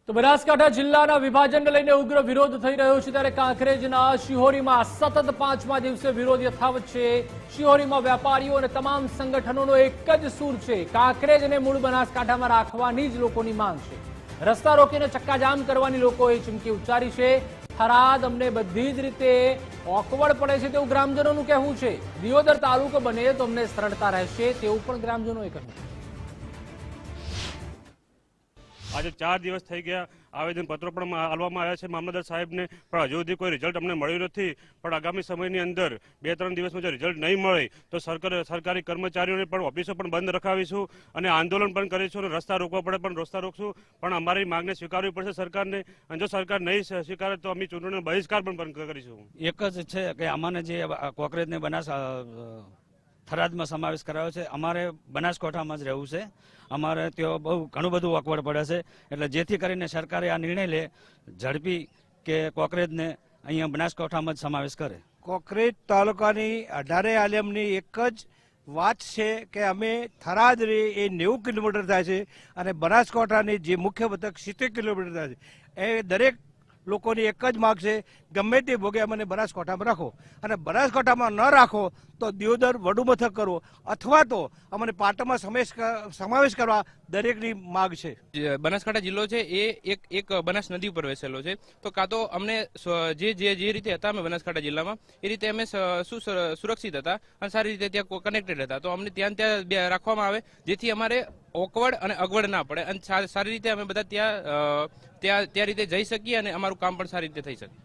તો બનાસકાંઠા જિલ્લાના વિભાજનને લઈને ઉગ્ર વિરોધ થઈ રહ્યો છે ત્યારે કાંકરેજના શિહોરીમાં સતત 5મા દિવસે વિરોધ યથાવત છે। શિહોરીમાં વેપારીઓ અને તમામ સંગઠનોનો એક જ સૂર છે, કાંકરેજને મૂળ બનાસકાંઠામાં રાખવાની જ લોકોની માંગ છે। રસ્તા રોકીને ચક્કાજામ કરવાની લોકોએ ચીમકી ઉચ્ચારી છે। થરાદ અમને બધી જ રીતે ઓકવર્ડ પડે છે તેવું ગ્રામજનોનું કહેવું છે। દિયોદર તાલુકો બને તો અમને સરળતા રહેશે તેવું પણ ગ્રામજનોએ કહ્યું છે। आज 4 દિવસ થઈ ગયા આવેદનપત્રો પણ આપવામાં આવ્યા છે મામલતદાર સાહેબને, પણ હજુ સુધી કોઈ રિઝલ્ટ અમને મળ્યું નથી। પણ આગામી સમયની અંદર 2-3 દિવસમાં જો રિઝલ્ટ નહીં મળે તો સરકારી કર્મચારીઓને પણ ઓફિસો પણ બંધ રખાવીશું અને આંદોલન પણ કરીશું અને રસ્તા રોકવા પડે પણ રસ્તા રોકશું, પણ અમારી માંગને સ્વીકારવી પડશે સરકારને। અને જો સરકાર નહીં સ્વીકારે તો અમે ચૂંટણીનો બહિષ્કાર પણ કરીશું। એક જ છે કે અમાને જે કોકરેજને થરાદમાં સમાવેશ કરાયો છે, અમારે બનાસકાંઠામાં જ રહેવું છે। અમારે ત્યાં બહુ ઘણું બધું અકવડ પડે છે, એટલે જેથી કરીને સરકારે આ નિર્ણય લે ઝડપી કે કોકરેજને અહીંયા બનાસકાંઠામાં જ સમાવેશ કરે। કોકરેજ તાલુકાની 18 આલમની એક જ વાત છે કે અમે થરાદ એ 90 કિલોમીટર થાય છે અને બનાસકાંઠાની જે મુખ્ય મથક 70 કિલોમીટર થાય છે। એ દરેક લોકોની એક જ માગ છે, ગમે તે ભોગે અમને બનાસકાંઠામાં રાખો અને બનાસકાંઠામાં ન રાખો તો દિયોદર વડુ મથક કરો અથવા તો અમને પાટણમાં સમાવેશ કરવા દરેકની માગ છે। બનાસકાંઠા જિલ્લો છે એ એક બનાસ નદી ઉપર વસેલો છે, તો કાં તો અમને જે રીતે હતા અમે બનાસકાંઠા જિલ્લામાં એ રીતે અમે સુરક્ષિત હતા અને સારી રીતે ત્યાં કનેક્ટેડ હતા, તો અમને ત્યાં રાખવામાં આવે જેથી અમારે ઓકવડ અને અગવડ ના પડે અને સારી રીતે અમે બધા ત્યાં રીતે જઈ શકીએ અને અમારું કામ પણ સારી રીતે થઈ શકે।